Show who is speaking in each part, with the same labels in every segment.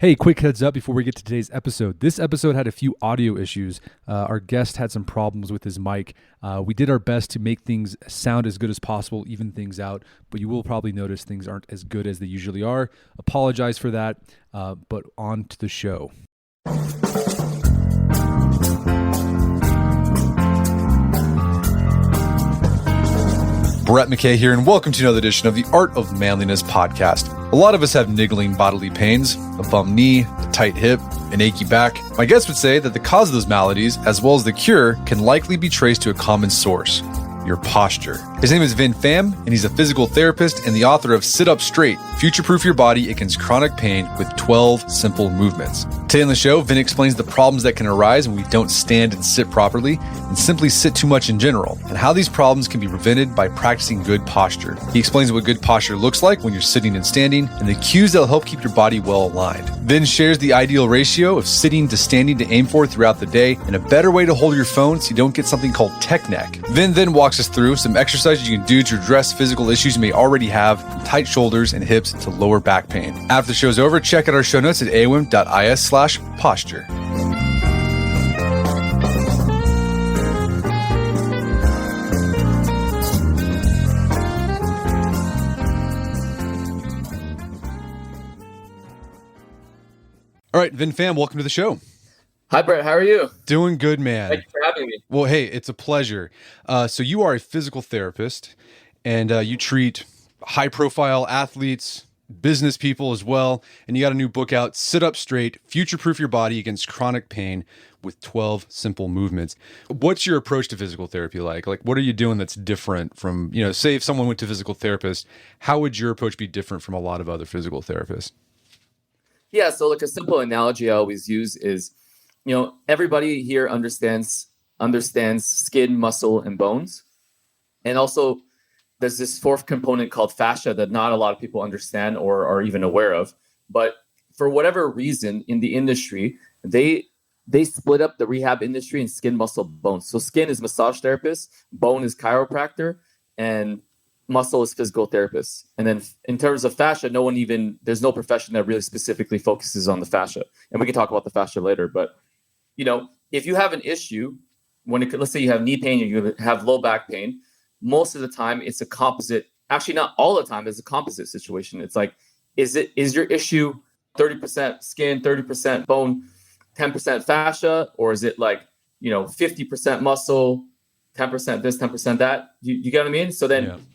Speaker 1: Hey, quick heads up before we get to today's episode. This episode had a few audio issues. Our guest had some problems with his mic. We did our best to make things sound as good as possible, even things out, but you will probably notice things aren't as good as they usually are. Apologize for that, but on to the show.
Speaker 2: Brett McKay here, and welcome to another edition of the Art of Manliness podcast. A lot of us have niggling bodily pains, a bum knee, a tight hip, an achy back. My guest would say that the cause of those maladies, as well as the cure, can likely be traced to a common source: your posture. His name is Vinh Pham, and he's a physical therapist and the author of Sit Up Straight, Future-Proof Your Body Against Chronic Pain with 12 Simple Movements. Today on the show, Vinh explains the problems that can arise when we don't stand and sit properly and simply sit too much in general, and how these problems can be prevented by practicing good posture. He explains what good posture looks like when you're sitting and standing, and the cues that will help keep your body well aligned. Vinh shares the ideal ratio of sitting to standing to aim for throughout the day, and a better way to hold your phone so you don't get something called tech neck. Vinh then walks us through some exercises you can do to address physical issues you may already have, from tight shoulders and hips to lower back pain. After the show's over, check out our show notes at awim.is/posture. All right, Vinh Pham, welcome to the show.
Speaker 3: Hi, Brett. How are you?
Speaker 2: Doing good, man.
Speaker 3: Thank you for having me.
Speaker 2: Well, hey, it's a pleasure. So you are a physical therapist, and you treat high-profile athletes, business people as well, and you got a new book out, Sit Up Straight, Future-Proof Your Body Against Chronic Pain with 12 Simple Movements. What's your approach to physical therapy like? Like, what are you doing that's different from, say if someone went to physical therapist, how would your approach be different from a lot of other physical therapists?
Speaker 3: Yeah, so like a simple analogy I always use is, everybody here understands skin, muscle, and bones. And also there's this fourth component called fascia that not a lot of people understand or are even aware of. But for whatever reason in the industry, they split up the rehab industry in skin, muscle, bones. So skin is massage therapist, bone is chiropractor, and muscle is physical therapist. And then in terms of fascia, there's no profession that really specifically focuses on the fascia. And we can talk about the fascia later. But, if you have an issue, let's say you have knee pain, or you have low back pain, most of the time it's a composite. Actually, not all the time, it's a composite situation. It's like, is your issue 30% skin, 30% bone, 10% fascia, or is it like, 50% muscle, 10% this, 10% that? You get what I mean? So then,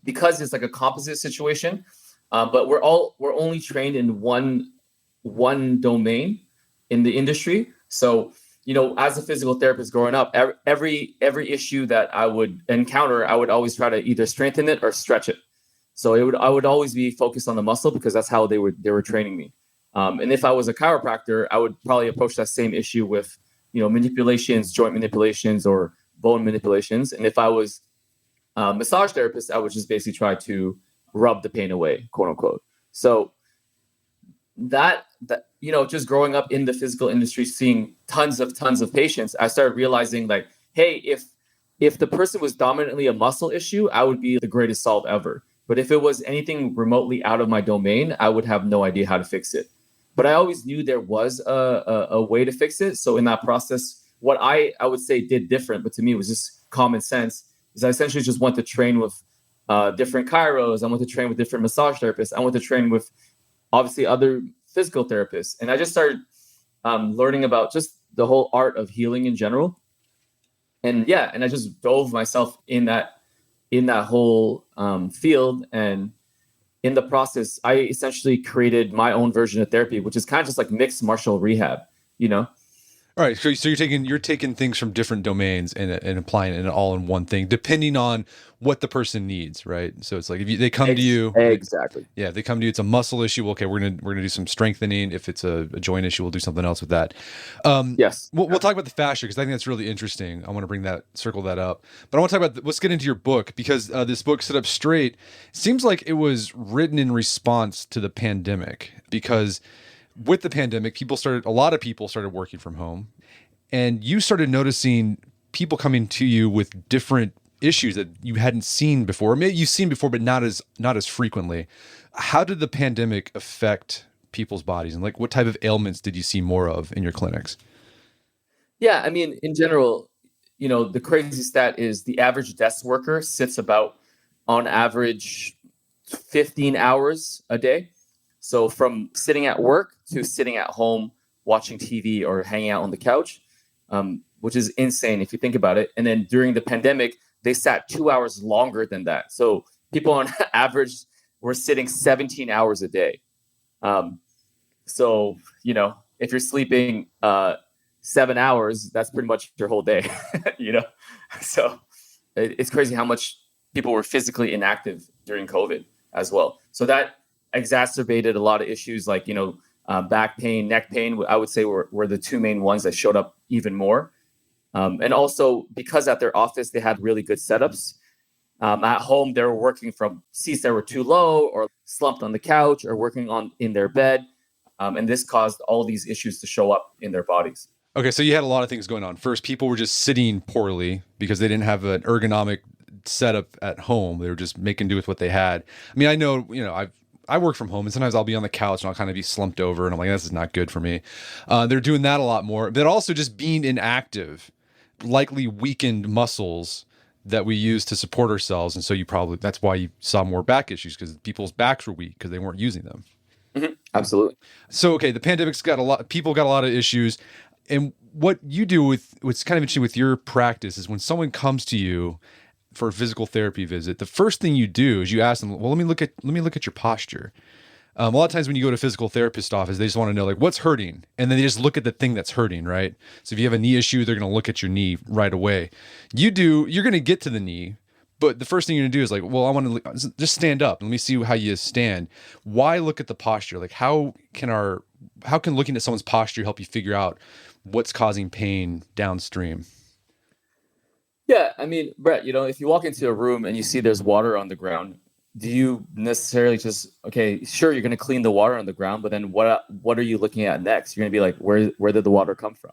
Speaker 3: because it's like a composite situation, but we're only trained in one domain in the industry. So, as a physical therapist growing up, every issue that I would encounter, I would always try to either strengthen it or stretch it. So I would always be focused on the muscle because that's how they were training me. And if I was a chiropractor, I would probably approach that same issue with, manipulations, joint manipulations, or bone manipulations. And if I was a massage therapist, I would just basically try to rub the pain away, quote unquote. So that just growing up in the physical industry, seeing tons of patients, I started realizing like, hey, if the person was dominantly a muscle issue, I would be the greatest solve ever. But if it was anything remotely out of my domain, I would have no idea how to fix it. But I always knew there was a way to fix it. So in that process, what I would say did different, but to me it was just common sense, is I essentially just went to train with different chiros. I went to train with different massage therapists. I went to train with obviously other physical therapists. And I just started learning about just the whole art of healing in general. And I just dove myself in that whole field. And in the process, I essentially created my own version of therapy, which is kind of just like mixed martial rehab,
Speaker 2: All right, so you're taking things from different domains and applying it all in one thing, depending on what the person needs, right? So it's like if they come to you,
Speaker 3: exactly.
Speaker 2: Yeah, they come to you. It's a muscle issue. Well, okay, we're gonna do some strengthening. If it's a joint issue, we'll do something else with that.
Speaker 3: Yes,
Speaker 2: we'll talk about the fascia because I think that's really interesting. I want to circle that up, but I want to talk about let's get into your book because this book, Sit Up Straight, seems like it was written in response to the pandemic because with the pandemic, a lot of people started working from home, and you started noticing people coming to you with different issues that you hadn't seen before. Maybe you've seen before, but not as frequently. How did the pandemic affect people's bodies, and like what type of ailments did you see more of in your clinics?
Speaker 3: Yeah, I mean, in general, the crazy stat is the average desk worker sits about, on average, 15 hours a day. So from sitting at work to sitting at home watching TV or hanging out on the couch, which is insane if you think about it. And then during the pandemic, they sat 2 hours longer than that. So people on average were sitting 17 hours a day. So, if you're sleeping 7 hours, that's pretty much your whole day, you know? So it's crazy how much people were physically inactive during COVID as well. So that exacerbated a lot of issues like, back pain, neck pain, I would say were the two main ones that showed up even more. And also because at their office, they had really good setups. At home, they were working from seats that were too low or slumped on the couch or working in their bed. And this caused all these issues to show up in their bodies.
Speaker 2: Okay, so you had a lot of things going on. First, people were just sitting poorly because they didn't have an ergonomic setup at home. They were just making do with what they had. I mean, I know, I work from home, and sometimes I'll be on the couch and I'll kind of be slumped over, and I'm like, this is not good for me. They're doing that a lot more, but also just being inactive likely weakened muscles that we use to support ourselves, and so that's why you saw more back issues, because people's backs were weak because they weren't using them.
Speaker 3: Mm-hmm. Absolutely.
Speaker 2: So, okay, the pandemic's people got a lot of issues. And what you do what's kind of interesting with your practice is when someone comes to you for a physical therapy visit, the first thing you do is you ask them, well, let me look at your posture. A lot of times when you go to a physical therapist office, they just want to know like what's hurting. And then they just look at the thing that's hurting, right? So if you have a knee issue, they're going to look at your knee right away. You're going to get to the knee, but the first thing you're going to do is like, well, I want to just stand up. Let me see how you stand. Why look at the posture? Like how can looking at someone's posture help you figure out what's causing pain downstream?
Speaker 3: Yeah, I mean, Brett, if you walk into a room and you see there's water on the ground, do you necessarily okay, sure, you're going to clean the water on the ground, but then what are you looking at next? You're going to be like, where did the water come from?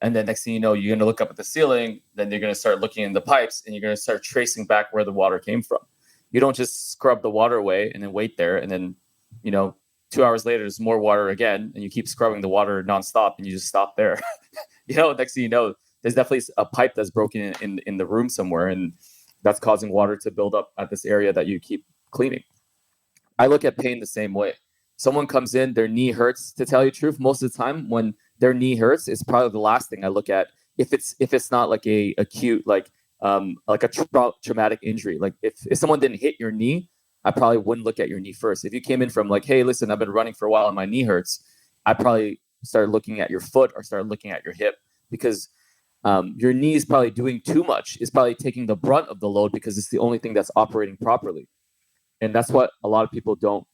Speaker 3: And then next thing you know, you're going to look up at the ceiling, then you're going to start looking in the pipes, and you're going to start tracing back where the water came from. You don't just scrub the water away and then wait there, and then, 2 hours later, there's more water again, and you keep scrubbing the water nonstop, and you just stop there. Next thing you know, there's definitely a pipe that's broken in the room somewhere, and that's causing water to build up at this area that you keep cleaning. I look at pain the same way. Someone comes in, their knee hurts. To tell you the truth, most of the time when their knee hurts, it's probably the last thing I look at. If it's not like a acute like a traumatic injury, like if someone didn't hit your knee, I probably wouldn't look at your knee first. If you came in from like, hey, listen, I've been running for a while and my knee hurts, I probably start looking at your foot or start looking at your hip, because your knee is probably doing too much. It's probably taking the brunt of the load because it's the only thing that's operating properly. And that's what a lot of people don't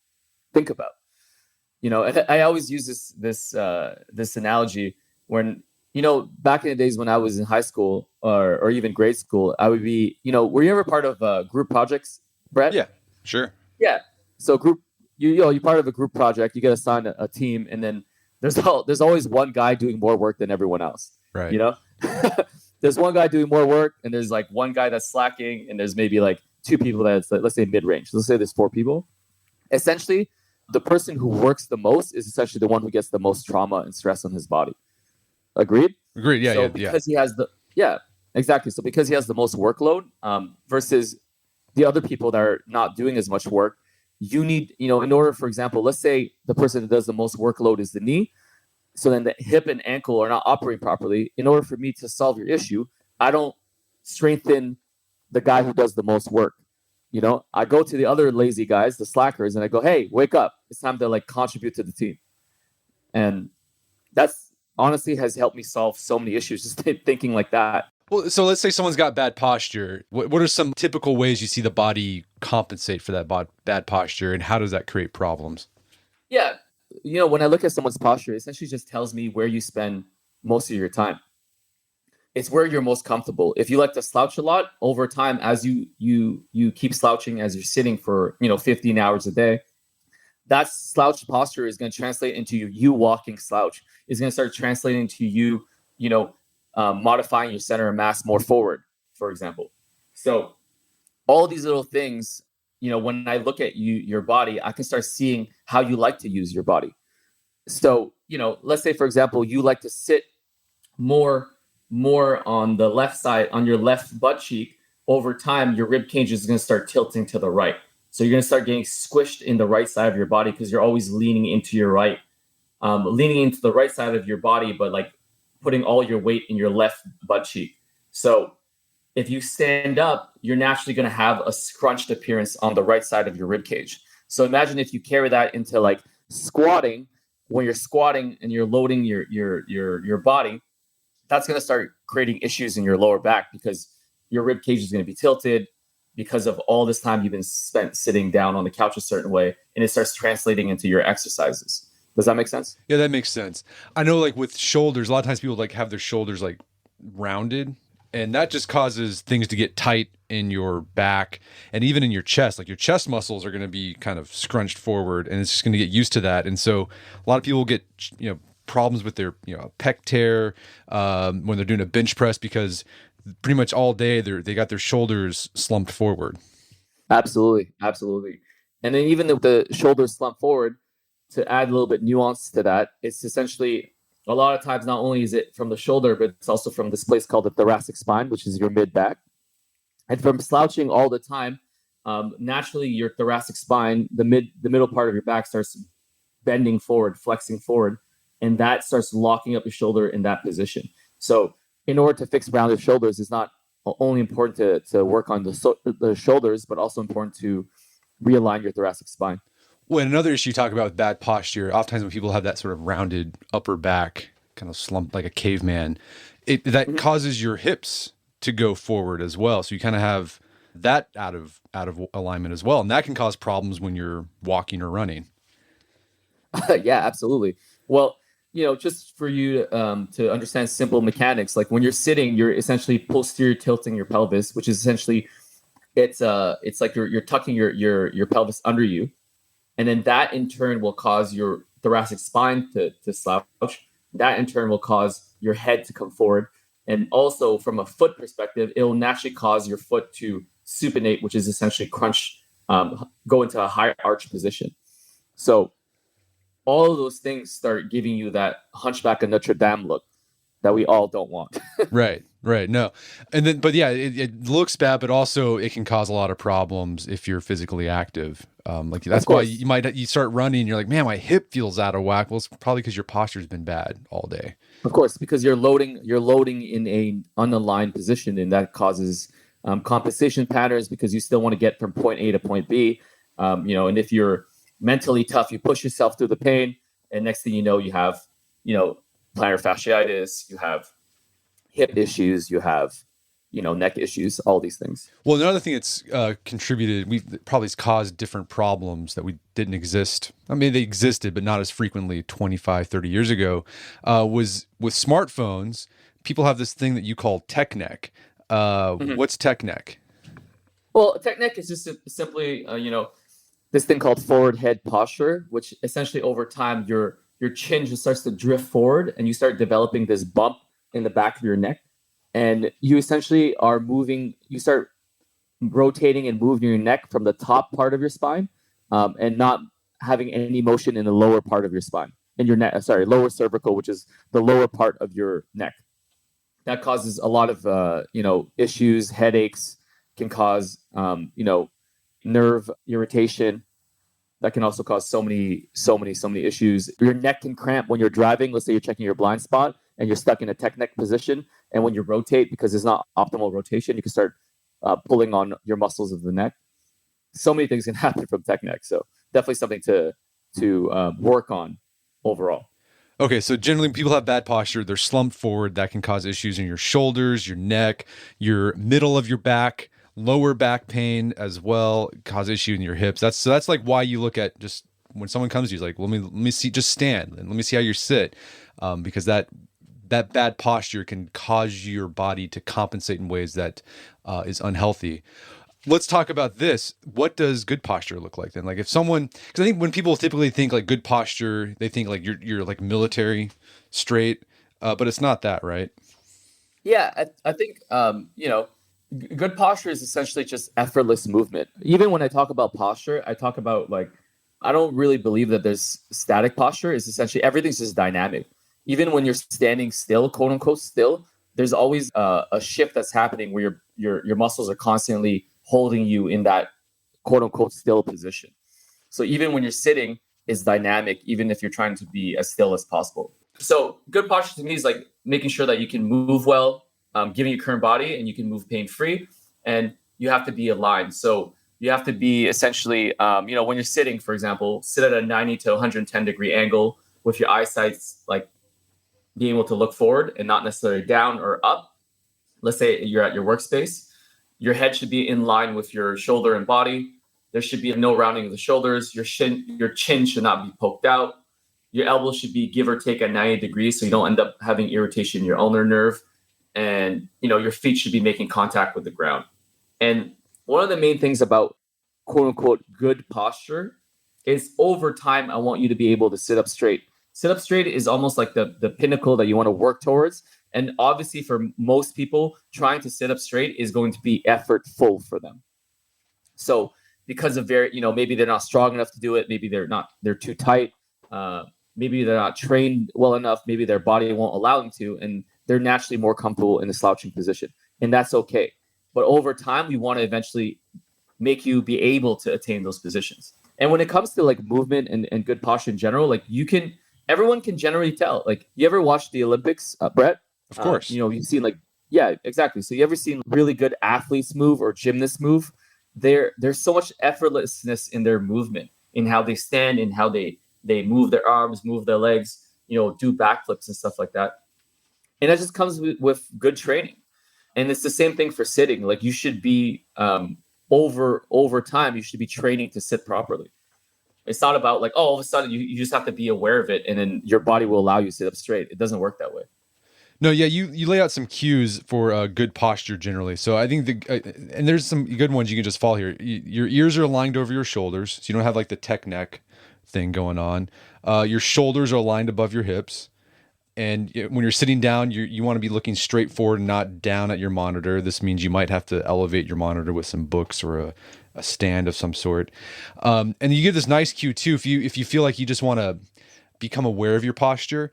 Speaker 3: think about. And I always use this analogy when, back in the days when I was in high school or even grade school, I would be, were you ever part of group projects, Brett?
Speaker 2: Yeah, sure.
Speaker 3: Yeah. So you're part of a group project, you get assigned a team, and then there's always one guy doing more work than everyone else.
Speaker 2: Right.
Speaker 3: There's one guy doing more work, and there's like one guy that's slacking, and there's maybe like two people that's like, let's say mid-range. Let's say there's four people. Essentially, the person who works the most is essentially the one who gets the most trauma and stress on his body. Agreed?
Speaker 2: Agreed. Yeah.
Speaker 3: So because he has exactly. So because he has the most workload, versus the other people that are not doing as much work, you need, in order, for example, let's say the person that does the most workload is the knee. So then the hip and ankle are not operating properly. In order for me to solve your issue, I don't strengthen the guy who does the most work. I go to the other lazy guys, the slackers, and I go, hey, wake up. It's time to like contribute to the team. And that's honestly has helped me solve so many issues, just thinking like that.
Speaker 2: Well, so let's say someone's got bad posture. What are some typical ways you see the body compensate for that bad posture, and how does that create problems?
Speaker 3: Yeah. When I look at someone's posture, it essentially just tells me where you spend most of your time. It's where you're most comfortable. If you like to slouch a lot, over time, as you keep slouching, as you're sitting for 15 hours a day, that slouch posture is going to translate into you walking slouch. It's going to start translating to you, modifying your center of mass more forward, for example. So all these little things, when I look at your body, I can start seeing how you like to use your body. So, let's say, for example, you like to sit more on the left side, on your left butt cheek. Over time, your rib cage is going to start tilting to the right. So you're going to start getting squished in the right side of your body because you're always leaning into your right, leaning into the right side of your body, but like putting all your weight in your left butt cheek. So if you stand up, you're naturally going to have a scrunched appearance on the right side of your rib cage. So imagine if you carry that into like squatting. When you're squatting and you're loading your body, that's going to start creating issues in your lower back because your rib cage is going to be tilted because of all this time you've been spent sitting down on the couch a certain way, and it starts translating into your exercises. Does that make sense?
Speaker 1: Yeah, that makes sense. I know, like with shoulders, a lot of times people like have their shoulders like rounded, and that just causes things to get tight in your back and even in your chest. Like your chest muscles are going to be kind of scrunched forward, and it's just going to get used to that. And so a lot of people get, problems with their, pec tear when they're doing a bench press because pretty much all day they got their shoulders slumped forward.
Speaker 3: Absolutely. And then even the shoulders slump forward, to add a little bit nuance to that, it's essentially a lot of times not only is it from the shoulder, but it's also from this place called the thoracic spine, which is your mid back. And from slouching all the time, naturally your thoracic spine, the middle part of your back starts bending forward, flexing forward, and that starts locking up your shoulder in that position. So in order to fix rounded shoulders, it's not only important to work on the shoulders, but also important to realign your thoracic spine.
Speaker 1: Well, another issue you talk about with bad posture, oftentimes when people have that sort of rounded upper back, kind of slumped like a caveman, that causes your hips to go forward as well. So you kind of have that out of alignment as well, and that can cause problems when you're walking or running.
Speaker 3: Yeah, absolutely. Well, just for you to understand simple mechanics, like when you're sitting, you're essentially posterior tilting your pelvis, which is essentially it's like you're tucking your pelvis under you. And then that in turn will cause your thoracic spine to slouch. That in turn will cause your head to come forward. And also from a foot perspective, it will naturally cause your foot to supinate, which is essentially crunch, go into a high arch position. So all of those things start giving you that Hunchback of Notre Dame look that we all don't want.
Speaker 1: Right. No. And then, but yeah, it looks bad, but also it can cause a lot of problems if you're physically active. Like that's why you start running and you're like, man, my hip feels out of whack. Well, it's probably because your posture's been bad all day.
Speaker 3: Of course, because you're loading in a unaligned position, and that causes compensation patterns because you still want to get from point A to point B. And if you're mentally tough, you push yourself through the pain, and next thing you know, you have, plantar fasciitis, you have hip issues, you have, neck issues, all these things.
Speaker 1: Well, another thing that's contributed, probably has caused different problems that we didn't exist. I mean, they existed, but not as frequently 25, 30 years ago, was with smartphones. People have this thing that you call tech neck. What's tech neck?
Speaker 3: Well, tech neck is just simply, this thing called forward head posture, which essentially over time, your chin just starts to drift forward and you start developing this bump in the back of your neck. And you essentially are you start rotating and moving your neck from the top part of your spine and not having any motion in the lower part of your spine, in your neck, lower cervical, which is the lower part of your neck. That causes a lot of, issues, headaches, can cause, nerve irritation. That can also cause so many issues. Your neck can cramp when you're driving. Let's say you're checking your blind spot and you're stuck in a tech neck position. And when you rotate, because there's not optimal rotation, you can start pulling on your muscles of the neck. So many things can happen from tech neck. So definitely something to work on overall.
Speaker 1: Okay, so generally people have bad posture. They're slumped forward. That can cause issues in your shoulders, your neck, your middle of your back, lower back pain as well, cause issue in your hips. That's like why you look at, just when someone comes to you, like, let me see, just stand and let me see how you sit, because that bad posture can cause your body to compensate in ways that is unhealthy. Let's talk about this. What does good posture look like then? Like if someone, because I think when people typically think like good posture, they think like you're like military straight, but it's not that, right?
Speaker 3: Yeah, I think Good posture is essentially just effortless movement. Even when I talk about posture, I talk about like, I don't really believe that there's static posture. It's essentially everything's just dynamic. Even when you're standing still, quote unquote still, there's always a shift that's happening where your muscles are constantly holding you in that quote unquote still position. So even when you're sitting, it's dynamic, even if you're trying to be as still as possible. So good posture to me is like making sure that you can move well, given your current body, and you can move pain free, and you have to be aligned. So you have to be essentially, when you're sitting, for example, sit at a 90 to 110-degree angle with your eyesight like being able to look forward and not necessarily down or up. Let's say you're at your workspace. Your head should be in line with your shoulder and body. There should be no rounding of the shoulders. Your chin should not be poked out. Your elbow should be give or take at 90 degrees so you don't end up having irritation in your ulnar nerve. And your feet should be making contact with the ground. And one of the main things about quote unquote good posture is over time, I want you to be able to sit up straight. Sit up straight is almost like the pinnacle that you want to work towards. And obviously, for most people, trying to sit up straight is going to be effortful for them. So because of maybe they're not strong enough to do it. Maybe they're too tight. Maybe they're not trained well enough. Maybe their body won't allow them to, and they're naturally more comfortable in a slouching position. And that's okay. But over time, we want to eventually make you be able to attain those positions. And when it comes to like movement and good posture in general, like everyone can generally tell. Like, you ever watched the Olympics, Brett?
Speaker 2: Of course.
Speaker 3: You've seen yeah, exactly. So you ever seen really good athletes move or gymnasts move? There's so much effortlessness in their movement, in how they stand, in how they move their arms, move their legs, do backflips and stuff like that. And that just comes with good training. And it's the same thing for sitting. Like, you should be over time, you should be training to sit properly. It's not about like, all of a sudden you just have to be aware of it and then your body will allow you to sit up straight. It doesn't work that way.
Speaker 2: No, yeah, you lay out some cues for good posture generally. So I think and there's some good ones you can just follow here. Your ears are aligned over your shoulders, so you don't have like the tech neck thing going on. Your shoulders are aligned above your hips. And when you're sitting down, you want to be looking straight forward and not down at your monitor. This means you might have to elevate your monitor with some books or a stand of some sort. And you get this nice cue too. If you feel like you just want to become aware of your posture,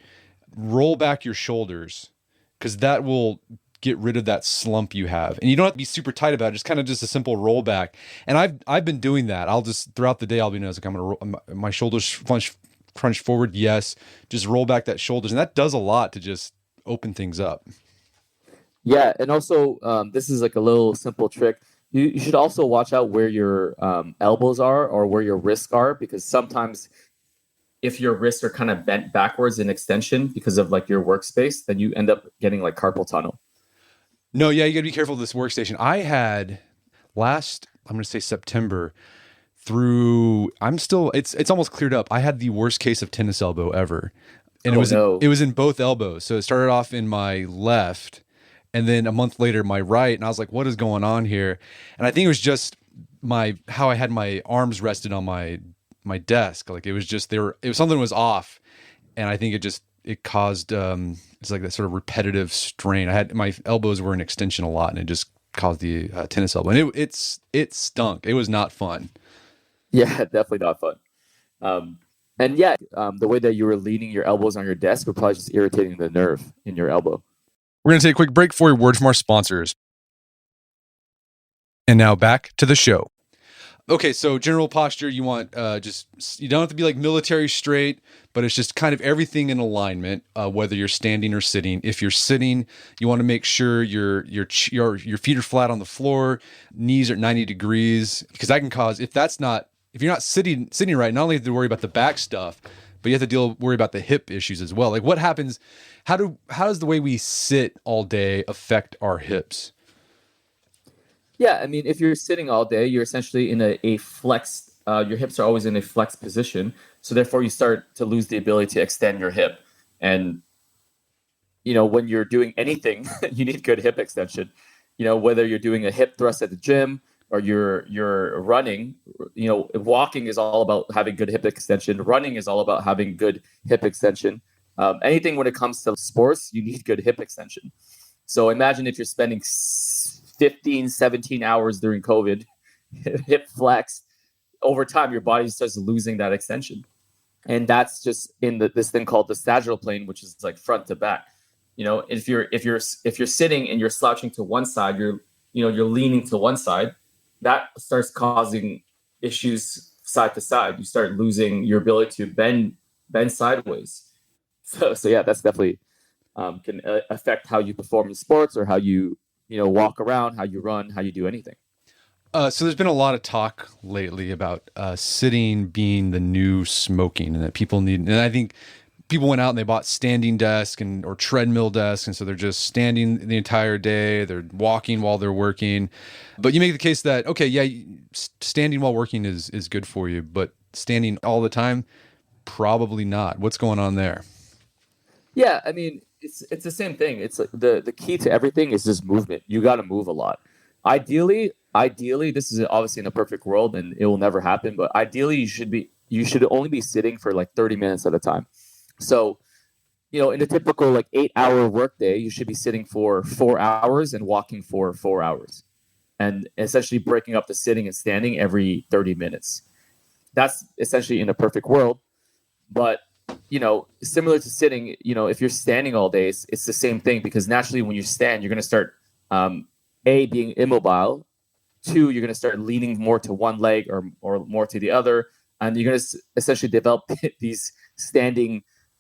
Speaker 2: roll back your shoulders, because that will get rid of that slump you have. And you don't have to be super tight about it. Just kind of just a simple roll back. And I've been doing that. I'll just throughout the day I'll be like, I'm gonna roll, my shoulders crunch forward. Yes, just roll back that shoulders, and that does a lot to just open things up.
Speaker 3: Yeah, and also this is like a little simple trick. You should also watch out where your elbows are or where your wrists are, because sometimes if your wrists are kind of bent backwards in extension because of like your workspace, then you end up getting like carpal tunnel.
Speaker 2: No, yeah, you got to be careful with this workstation. I had I'm going to say September through, it's almost cleared up. I had the worst case of tennis elbow ever. And it was in both elbows. So it started off in my left, and then a month later, my right. And I was like, what is going on here? And I think it was just how I had my arms rested on my desk. Like, it was just, it was something was off. And I think it caused, it's like that sort of repetitive strain. My elbows were in extension a lot, and it just caused the tennis elbow. And it stunk. It was not fun.
Speaker 3: Yeah, definitely not fun. And yeah, the way that you were leaning your elbows on your desk were probably just irritating the nerve in your elbow.
Speaker 2: We're going to take a quick break for a word from our sponsors. And now back to the show. Okay, so general posture, you want you don't have to be like military straight, but it's just kind of everything in alignment, whether you're standing or sitting. If you're sitting, you want to make sure your feet are flat on the floor, knees are 90 degrees, because that can cause, if you're not sitting right, not only have to worry about the back stuff, but you have to worry about the hip issues as well. Like, what happens? How does the way we sit all day affect our hips?
Speaker 3: Yeah, I mean, if you're sitting all day, you're essentially in a flex. Your hips are always in a flex position, so therefore you start to lose the ability to extend your hip. And when you're doing anything, you need good hip extension. Whether you're doing a hip thrust at the gym or you're running, walking is all about having good hip extension. Running is all about having good hip extension. Anything when it comes to sports, you need good hip extension. So imagine if you're spending 15, 17 hours during COVID, hip flex, over time your body starts losing that extension. And that's just in this thing called the sagittal plane, which is like front to back. If you're sitting and you're slouching to one side, you're leaning to one side, that starts causing issues side to side. You start losing your ability to bend sideways. So yeah, that's definitely can affect how you perform in sports, or how you walk around, how you run, how you do anything.
Speaker 2: So there's been a lot of talk lately about sitting being the new smoking, and that people need. And I think people went out and they bought standing desk or treadmill desk, and so they're just standing the entire day. They're walking while they're working. But you make the case that okay, yeah, standing while working is good for you, but standing all the time, probably not. What's going on there?
Speaker 3: Yeah, I mean, it's the same thing. It's like the key to everything is just movement. You got to move a lot. Ideally, this is obviously in a perfect world, and it will never happen. But ideally, you should only be sitting for like 30 minutes at a time. So, in a typical like 8-hour workday, you should be sitting for 4 hours and walking for 4 hours, and essentially breaking up the sitting and standing every 30 minutes. That's essentially in a perfect world. But similar to sitting, if you're standing all day, it's the same thing, because naturally when you stand, you're going to start being immobile. 2, you're going to start leaning more to one leg or more to the other, and you're going to essentially develop these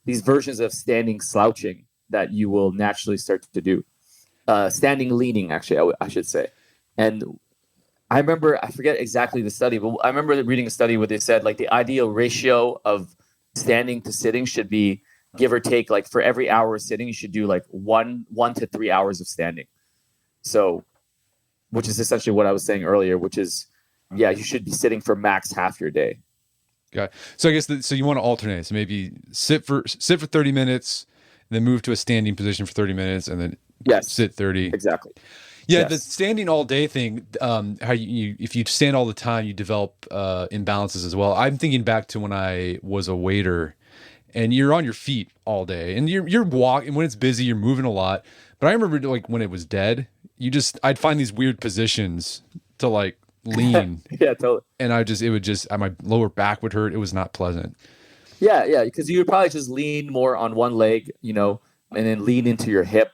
Speaker 3: versions of standing slouching that you will naturally start to do. Standing leaning, actually, I should say. And I forget exactly the study, but I remember reading a study where they said like the ideal ratio of standing to sitting should be, give or take, like for every hour of sitting, you should do like 1 to 3 hours of standing. So, which is essentially what I was saying earlier, which is, yeah, you should be sitting for max half your day.
Speaker 2: Got it. So I guess so you want to alternate. So maybe sit for 30 minutes, then move to a standing position for 30 minutes, and then sit 30.
Speaker 3: Exactly.
Speaker 2: Yeah,
Speaker 3: Yes.
Speaker 2: the standing all day thing, how you if you stand all the time, you develop imbalances as well. I'm thinking back to when I was a waiter, and you're on your feet all day, and you're walking. When it's busy, you're moving a lot. But I remember like when it was dead, I'd find these weird positions to like lean.
Speaker 3: Yeah, totally.
Speaker 2: And my lower back would hurt. It was not pleasant.
Speaker 3: Yeah, because you would probably just lean more on one leg, and then lean into your hip,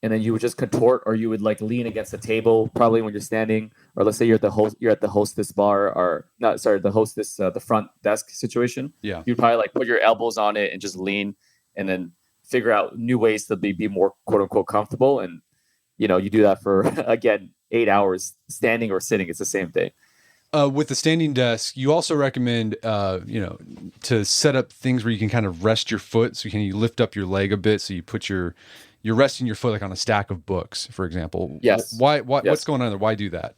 Speaker 3: and then you would just contort, or you would like lean against the table, probably when you're standing, or let's say you're at the hostess bar, or not, sorry, the hostess, the front desk situation.
Speaker 2: Yeah,
Speaker 3: you'd probably like put your elbows on it and just lean, and then figure out new ways to be more quote unquote comfortable. And you do that for again 8 hours, standing or sitting. It's the same thing.
Speaker 2: With the standing desk, you also recommend, to set up things where you can kind of rest your foot. So you lift up your leg a bit. So you put you're resting your foot like on a stack of books, for example.
Speaker 3: Yes.
Speaker 2: Why?
Speaker 3: Yes.
Speaker 2: What's going on there? Why do that?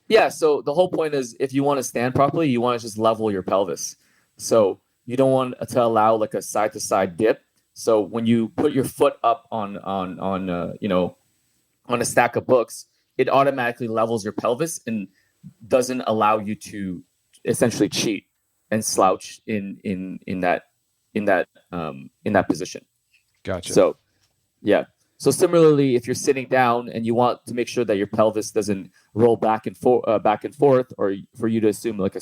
Speaker 3: Yeah. So the whole point is, if you want to stand properly, you want to just level your pelvis. So you don't want to allow like a side to side dip. So when you put your foot up on a stack of books, it automatically levels your pelvis and doesn't allow you to essentially cheat and slouch in that position.
Speaker 2: Gotcha.
Speaker 3: So, yeah. So similarly, if you're sitting down and you want to make sure that your pelvis doesn't roll back and forth, or for you to assume like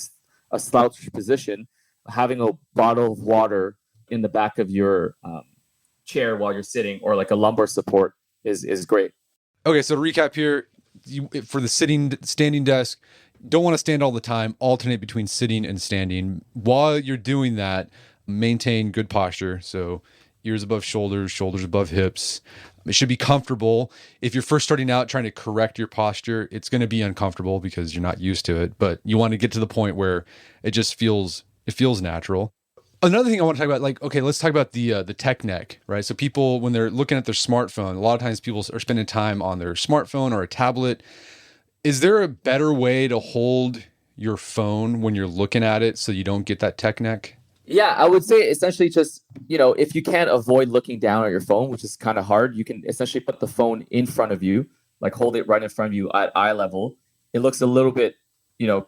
Speaker 3: a slouch position, having a bottle of water in the back of your chair while you're sitting, or like a lumbar support, is great.
Speaker 2: Okay, so to recap here, for the standing desk, don't want to stand all the time. Alternate between sitting and standing. While you're doing that, maintain good posture. So ears above shoulders, shoulders above hips. It should be comfortable. If you're first starting out trying to correct your posture, it's going to be uncomfortable because you're not used to it. But you want to get to the point where it just feels natural. Another thing I want to talk about, like, okay, let's talk about the tech neck, right? So people, when they're looking at their smartphone, a lot of times people are spending time on their smartphone or a tablet. Is there a better way to hold your phone when you're looking at it so you don't get that tech neck?
Speaker 3: Yeah, I would say essentially just, if you can't avoid looking down at your phone, which is kind of hard, you can essentially put the phone in front of you, like hold it right in front of you at eye level. It looks a little bit,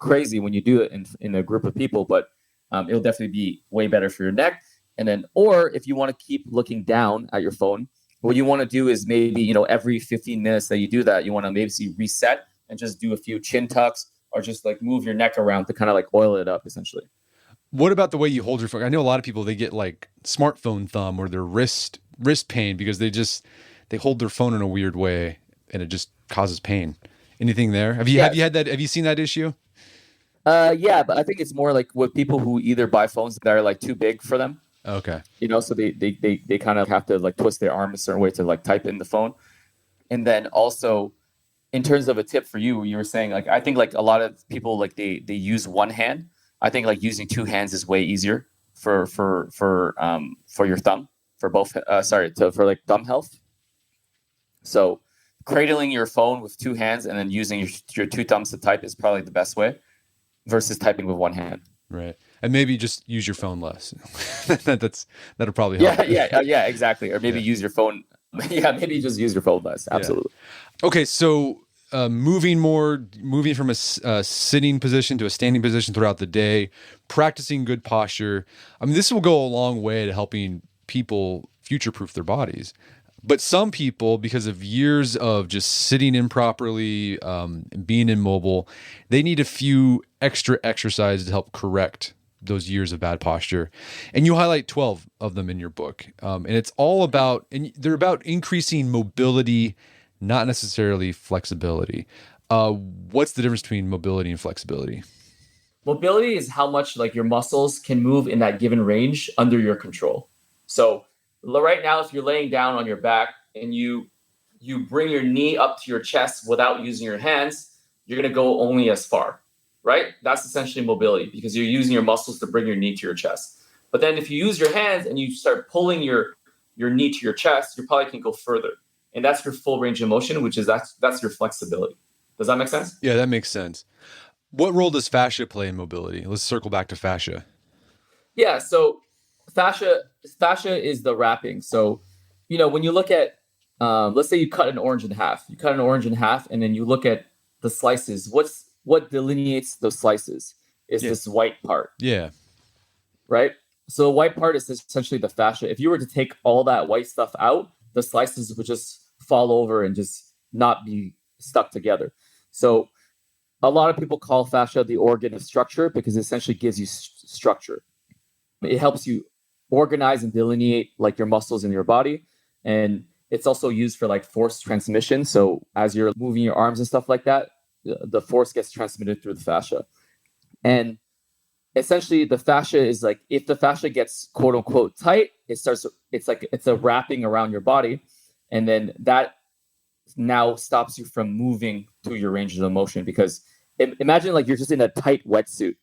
Speaker 3: crazy when you do it in a group of people, but it'll definitely be way better for your neck. And then, or if you want to keep looking down at your phone, what you want to do is maybe, every 15 minutes that you do that, you want to maybe reset and just do a few chin tucks or just like move your neck around to kind of like oil it up essentially.
Speaker 2: What about the way you hold your phone? I know a lot of people, they get like smartphone thumb or their wrist pain because they hold their phone in a weird way and it just causes pain. Anything there? Have you had that? Have you seen that issue?
Speaker 3: Yeah, but I think it's more like with people who either buy phones that are like too big for them.
Speaker 2: Okay.
Speaker 3: So they kind of have to like twist their arm a certain way to like type in the phone. And then also in terms of a tip for you, you were saying like, I think like a lot of people like they use one hand. I think like using two hands is way easier for your thumb for both, for like thumb health. So cradling your phone with two hands and then using your two thumbs to type is probably the best way versus typing with one hand.
Speaker 2: Right. And maybe just use your phone less. That'll probably help.
Speaker 3: Yeah, exactly. Or maybe use your phone. Yeah, maybe just use your phone less. Absolutely.
Speaker 2: Yeah. Okay, so moving from a sitting position to a standing position throughout the day, practicing good posture. I mean, this will go a long way to helping people future-proof their bodies. But some people, because of years of just sitting improperly, and being immobile, they need a few extra exercises to help correct those years of bad posture. And you highlight 12 of them in your book. And it's all about, and they're about increasing mobility, not necessarily flexibility. What's the difference between mobility and flexibility?
Speaker 3: Mobility is how much like your muscles can move in that given range under your control. So right now, if you're laying down on your back and you bring your knee up to your chest without using your hands, you're going to go only as far, right? That's essentially mobility because you're using your muscles to bring your knee to your chest. But then if you use your hands and you start pulling your knee to your chest, you probably can go further. And that's your full range of motion, which is that's your flexibility. Does that make sense?
Speaker 2: Yeah, that makes sense. What role does fascia play in mobility? Let's circle back to fascia.
Speaker 3: Yeah, so fascia is the wrapping. So, when you look at, let's say you cut an orange in half. You cut an orange in half, and then you look at the slices. What delineates those slices is this white part.
Speaker 2: Yeah.
Speaker 3: Right? So the white part is essentially the fascia. If you were to take all that white stuff out, the slices would just fall over and just not be stuck together. So a lot of people call fascia the organ of structure because it essentially gives you structure. It helps you organize and delineate like your muscles in your body. And it's also used for like force transmission. So as you're moving your arms and stuff like that, the force gets transmitted through the fascia. And essentially the fascia is like, if the fascia gets quote unquote tight, it's a wrapping around your body. And then that now stops you from moving to your range of motion because imagine like you're just in a tight wetsuit.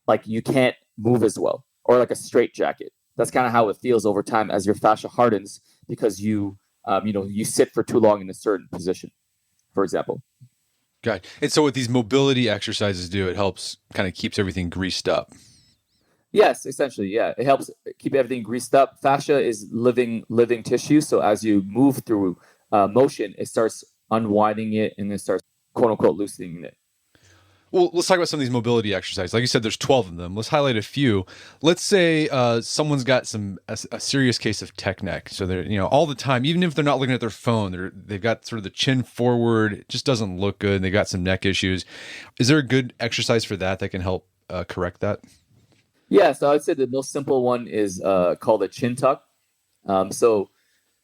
Speaker 3: Like you can't move as well. Or like a straight jacket. That's kind of how it feels over time as your fascia hardens because you sit for too long in a certain position, for example.
Speaker 2: Got it. And so what these mobility exercises do, it helps kind of keeps everything greased up.
Speaker 3: Yes, essentially, yeah. It helps keep everything greased up. Fascia is living tissue. So as you move through motion, it starts unwinding it and it starts quote unquote loosening it.
Speaker 2: Well, let's talk about some of these mobility exercises. Like you said, there's 12 of them. Let's highlight a few. Let's say someone's got a serious case of tech neck. So they're, all the time, even if they're not looking at their phone, they've got sort of the chin forward. It just doesn't look good. And they got some neck issues. Is there a good exercise for that can help correct that?
Speaker 3: Yeah. So I'd say the most simple one is called a chin tuck. So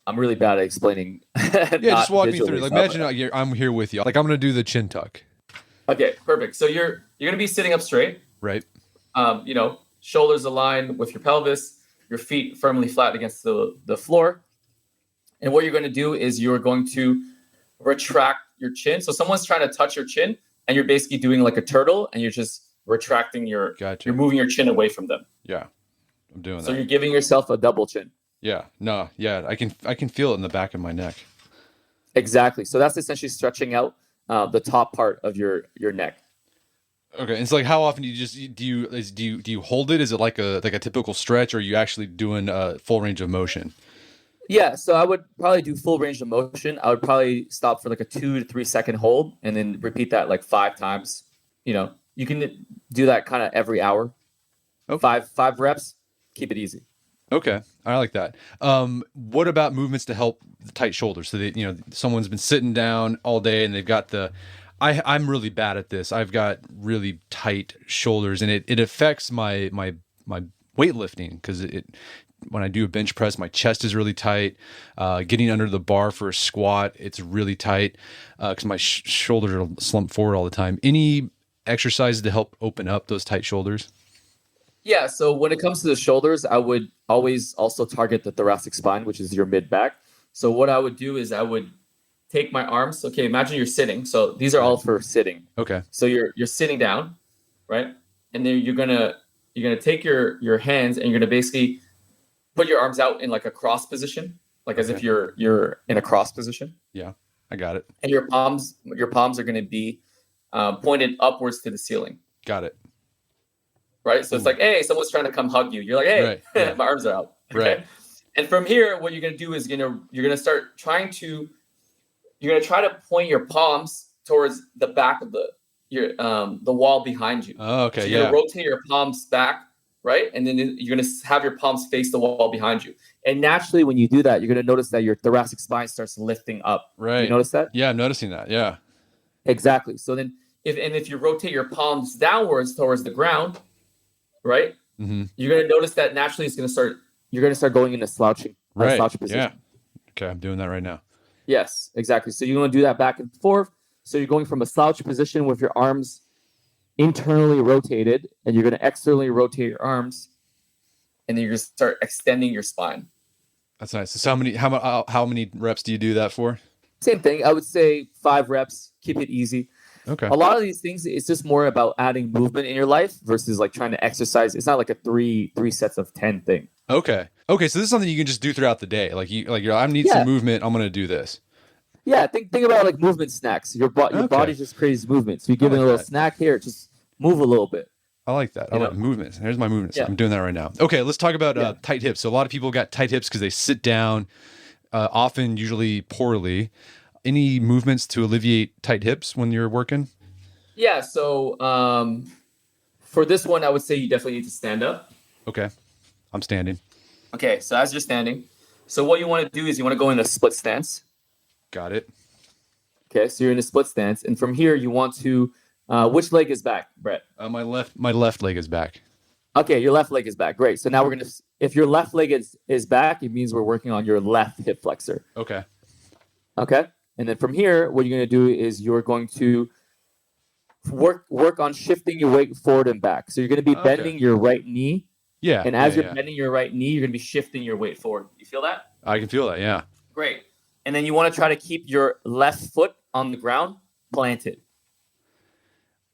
Speaker 3: I'm really bad at explaining.
Speaker 2: Yeah, just walk me through. Like, imagine I'm here with you. Like, I'm going to do the chin tuck.
Speaker 3: Okay, perfect. So you're going to be sitting up straight.
Speaker 2: Right.
Speaker 3: Shoulders aligned with your pelvis, your feet firmly flat against the floor. And what you're going to do is you're going to retract your chin. So someone's trying to touch your chin and you're basically doing like a turtle and you're just retracting you're moving your chin away from them.
Speaker 2: Yeah. I'm doing that.
Speaker 3: So you're giving yourself a double chin.
Speaker 2: Yeah. No. Yeah. I can feel it in the back of my neck.
Speaker 3: Exactly. So that's essentially stretching out the top part of your neck.
Speaker 2: Okay, and it's like, how often do you hold it? Is it like a typical stretch, or are you actually doing a full range of motion?
Speaker 3: Yeah, so I would probably do full range of motion. I would probably stop for like a 2 to 3 second hold, and then repeat that like 5 times. You can do that kind of every hour.
Speaker 2: Okay.
Speaker 3: Five reps. Keep it easy.
Speaker 2: Okay, I like that. What about movements to help the tight shoulders? So that someone's been sitting down all day and they've got I'm really bad at this. I've got really tight shoulders, and it affects my weightlifting because when I do a bench press, my chest is really tight. Getting under the bar for a squat, it's really tight because my shoulders are slumped forward all the time. Any exercises to help open up those tight shoulders?
Speaker 3: Yeah. So when it comes to the shoulders, I would always also target the thoracic spine, which is your mid back. So what I would do is I would take my arms. Okay, imagine you're sitting. So these are all for sitting.
Speaker 2: Okay.
Speaker 3: So you're sitting down, right? And then you're gonna take your hands and you're gonna basically put your arms out in like a cross position, like as if you're in a cross position.
Speaker 2: Yeah, I got it.
Speaker 3: And your palms are gonna be pointed upwards to the ceiling.
Speaker 2: Got it.
Speaker 3: Right. So it's like, hey, someone's trying to come hug you. You're like, hey,
Speaker 2: right.
Speaker 3: My arms are out. Okay?
Speaker 2: Right.
Speaker 3: And from here, what you're gonna do is you're gonna start trying to point your palms towards the back of the wall behind you.
Speaker 2: Oh, okay.
Speaker 3: So you're gonna rotate your palms back, right? And then you're gonna have your palms face the wall behind you. And naturally, when you do that, you're gonna notice that your thoracic spine starts lifting up.
Speaker 2: Right.
Speaker 3: You notice that?
Speaker 2: Yeah, I'm noticing that. Yeah.
Speaker 3: Exactly. So then, if you rotate your palms downwards towards the ground, right?
Speaker 2: Mm-hmm.
Speaker 3: You're gonna notice that naturally you're gonna start going into slouching position.
Speaker 2: Yeah. Okay, I'm doing that right now.
Speaker 3: Yes, exactly. So you want to do that back and forth. So you're going from a slouch position with your arms internally rotated, and you're going to externally rotate your arms, and then you're going to start extending your spine.
Speaker 2: That's nice. So how many reps do you do that for?
Speaker 3: Same thing. I would say 5 reps. Keep it easy.
Speaker 2: Okay.
Speaker 3: A lot of these things, it's just more about adding movement in your life versus like trying to exercise. It's not like a three sets of 10 thing.
Speaker 2: Okay. So this is something you can just do throughout the day. I need some movement. I'm going to do this.
Speaker 3: Yeah. Think about like movement snacks. Your body just craves movement. So you give it a little snack here. Just move a little bit.
Speaker 2: I like that. I like movements. Here's my movements. Yeah. I'm doing that right now. Okay. Let's talk about tight hips. So a lot of people got tight hips because they sit down, often, usually poorly. Any movements to alleviate tight hips when you're working?
Speaker 3: Yeah. So for this one, I would say you definitely need to stand up.
Speaker 2: Okay. I'm standing.
Speaker 3: Okay. So as you're standing, so what you want to do is you want to go in a split stance.
Speaker 2: Got it.
Speaker 3: Okay. So you're in a split stance. And from here, you want to, which leg is back, Brett?
Speaker 2: My left leg is back.
Speaker 3: Okay. Your left leg is back. Great. So now if your left leg is back, it means we're working on your left hip flexor.
Speaker 2: Okay.
Speaker 3: Okay. And then from here, what you're going to do is you're going to work on shifting your weight forward and back. So you're going to be bending your right knee.
Speaker 2: Yeah.
Speaker 3: And as you're bending your right knee, you're going to be shifting your weight forward. You feel that?
Speaker 2: I can feel that. Yeah.
Speaker 3: Great. And then you want to try to keep your left foot on the ground planted.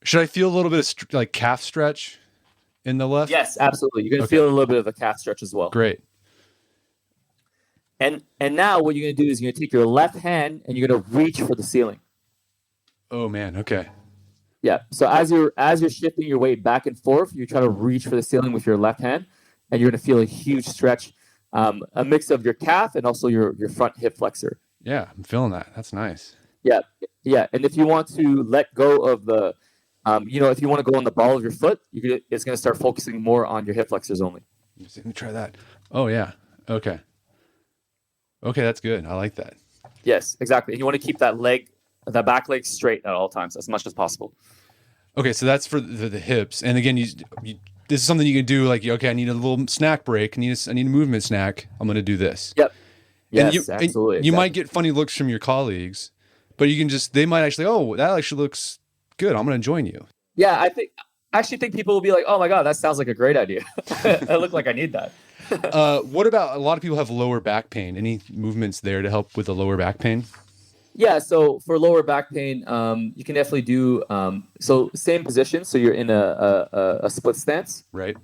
Speaker 2: Should I feel a little bit of like calf stretch in the left?
Speaker 3: Yes, absolutely. You're going to feel a little bit of a calf stretch as well.
Speaker 2: Great.
Speaker 3: And now what you're going to do is you're going to take your left hand and you're going to reach for the ceiling.
Speaker 2: Oh man. Okay.
Speaker 3: Yeah. So as you're shifting your weight back and forth, you try to reach for the ceiling with your left hand, and you're going to feel a huge stretch, a mix of your calf and also your front hip flexor.
Speaker 2: Yeah, I'm feeling that. That's nice.
Speaker 3: Yeah. Yeah. And if you want to let go of the, if you want to go on the ball of your foot, it's going to start focusing more on your hip flexors only.
Speaker 2: Let me try that. Oh yeah. Okay. Okay, that's good. I like that.
Speaker 3: Yes, exactly. And you want to keep that back leg straight at all times as much as possible. Okay,
Speaker 2: so that's for the hips. And again, this is something you can do. Like, okay, I need a little snack break. I need a movement snack. I'm going to do this.
Speaker 3: Yep.
Speaker 2: Yes, absolutely. You might get funny looks from your colleagues, but they might actually, that actually looks good. I'm going to join you.
Speaker 3: Yeah, I actually think people will be like, oh my God, that sounds like a great idea. I look like I need that.
Speaker 2: What about a lot of people have lower back pain? Any movements there to help with the lower back pain?
Speaker 3: Yeah, so for lower back pain, you can definitely do so same position. So you're in a split stance,
Speaker 2: right?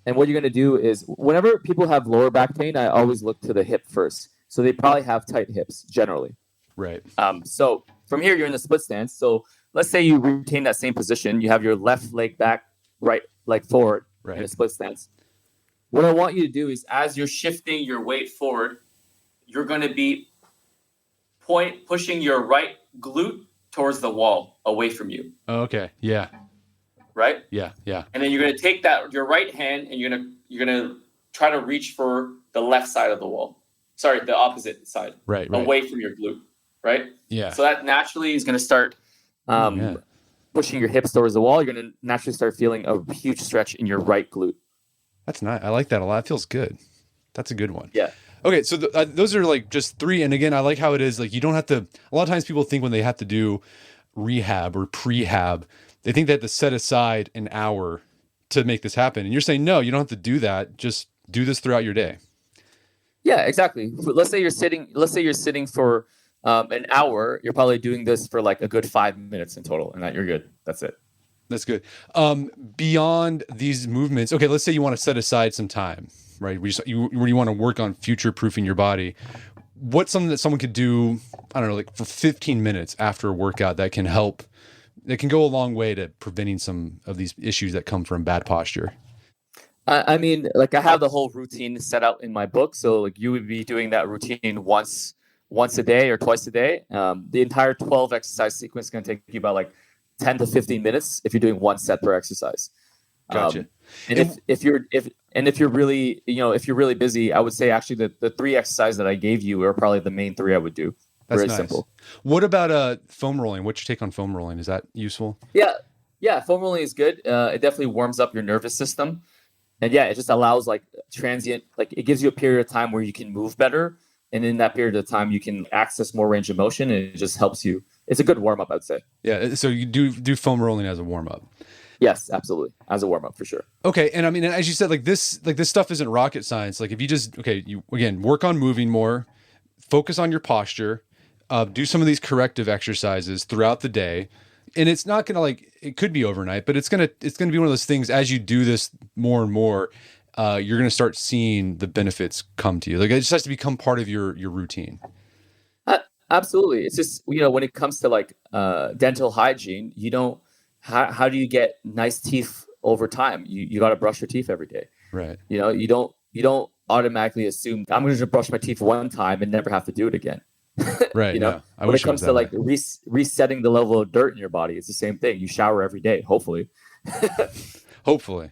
Speaker 3: And what you're going to do is whenever people have lower back pain, I always look to the hip first. So they probably have tight hips generally,
Speaker 2: right?
Speaker 3: So from here, you're in the split stance. So let's say you retain that same position. You have your left leg back, right leg forward, in a split stance. What I want you to do is as you're shifting your weight forward, you're going to be pushing your right glute towards the wall away from you.
Speaker 2: Oh, okay. Yeah.
Speaker 3: Right?
Speaker 2: Yeah. Yeah.
Speaker 3: And then you're going to take your right hand and you're going to try to reach for the left side of the wall. Sorry, the opposite side.
Speaker 1: Right.
Speaker 3: Away from your glute, right?
Speaker 1: Yeah.
Speaker 3: So that naturally is going to start pushing your hips towards the wall. You're going to naturally start feeling a huge stretch in your right glute.
Speaker 1: That's nice. I like that a lot. It feels good. That's a good one.
Speaker 3: Yeah.
Speaker 1: Okay, so those are like just 3. And again, I like how it is like you don't have to. A lot of times people think when they have to do rehab or prehab, they think they have to set aside an hour to make this happen. And you're saying, no, you don't have to do that. Just do this throughout your day.
Speaker 3: Yeah, exactly. Let's say you're sitting for an hour. You're probably doing this for like a good 5 minutes in total, and that you're good. That's it.
Speaker 1: That's good. Beyond these movements, okay, let's say you want to set aside some time, right? Where you want to work on future-proofing your body. What's something that someone could do, I don't know, like for 15 minutes after a workout that can help, that can go a long way to preventing some of these issues that come from bad posture?
Speaker 3: I mean, like I have the whole routine set out in my book. So like you would be doing that routine once a day or twice a day. The entire 12 exercise sequence is going to take you about like 10 to 15 minutes if you're doing one set per exercise.
Speaker 1: Gotcha.
Speaker 3: And if you're really busy, I would say actually that the 3 exercises that I gave you are probably the main 3 I would do.
Speaker 1: That's
Speaker 3: Very
Speaker 1: nice.
Speaker 3: simple.
Speaker 1: What about foam rolling? What's your take on foam rolling? Is that useful?
Speaker 3: Yeah. Foam rolling is good. It definitely warms up your nervous system. And yeah, it just allows like transient, like it gives you a period of time where you can move better. And in that period of time, you can access more range of motion, and it just helps you. It's a good warm up, I'd say.
Speaker 1: Yeah. So you do foam rolling as a warm up.
Speaker 3: Yes, absolutely. As a warm up for sure.
Speaker 1: Okay. And I mean, as you said, like this stuff isn't rocket science. Like if you just, you again, work on moving more, focus on your posture, do some of these corrective exercises throughout the day. And it's not going to it could be overnight, but it's going to be one of those things as you do this more and more, you're going to start seeing the benefits come to you. Like it just has to become part of your routine.
Speaker 3: Absolutely. It's just, when it comes to like dental hygiene, how do you get nice teeth over time? You got to brush your teeth every day.
Speaker 1: Right.
Speaker 3: You don't automatically assume I'm going to brush my teeth one time and never have to do it again.
Speaker 1: Right.
Speaker 3: When it comes to like resetting the level of dirt in your body, it's the same thing. You shower every day, hopefully.
Speaker 1: Hopefully.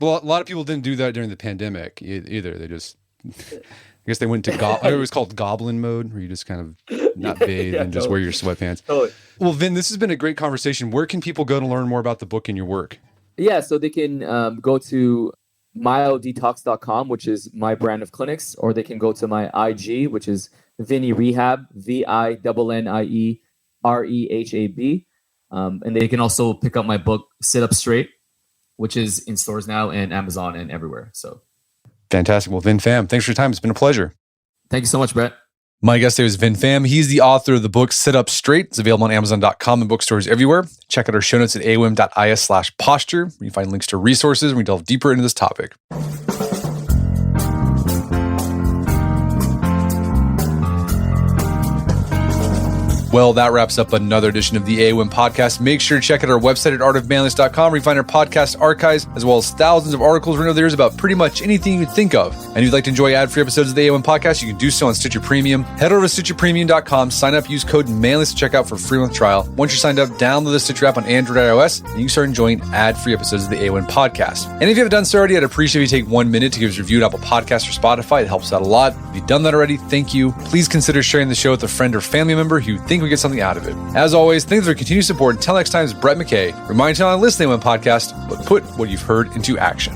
Speaker 1: Well, a lot of people didn't do that during the pandemic either. They just, I guess they went to, it was called goblin mode, where you just kind of not bathe and just wear your sweatpants.
Speaker 3: Totally.
Speaker 1: Well, Vin, this has been a great conversation. Where can people go to learn more about the book and your work?
Speaker 3: Yeah, so they can go to myodetox.com, which is my brand of clinics, or they can go to my IG, which is Vinnie Rehab, VINNIE REHAB. And they can also pick up my book, Sit Up Straight, which is in stores now and Amazon and everywhere. So
Speaker 1: fantastic. Well, Vinh Pham, thanks for your time. It's been a pleasure.
Speaker 3: Thank you so much, Brett.
Speaker 2: My guest today was Vinh Pham. He's the author of the book Sit Up Straight. It's available on Amazon.com and bookstores everywhere. Check out our show notes at awim.is/posture, where you find links to resources when we delve deeper into this topic. Well, that wraps up another edition of the AOM podcast. Make sure to check out our website at artofmanliness.com, where you find our podcast archives, as well as thousands of articles written over there about pretty much anything you could think of. And if you'd like to enjoy ad-free episodes of the AOM podcast, you can do so on Stitcher Premium. Head over to stitcherpremium.com, sign up, use code manliness to check out for a free month trial. Once you're signed up, download the Stitcher app on Android or iOS, and you can start enjoying ad-free episodes of the AOM podcast. And if you haven't done so already, I'd appreciate if you take 1 minute to give us a review at Apple Podcasts or Spotify. It helps out a lot. If you've done that already, thank you. Please consider sharing the show with a friend or family member who you think would get something out of it. As always, thanks for your continued support. Until next time, it's Brett McKay. Remind you to not listen to the AOM podcast, but put what you've heard into action.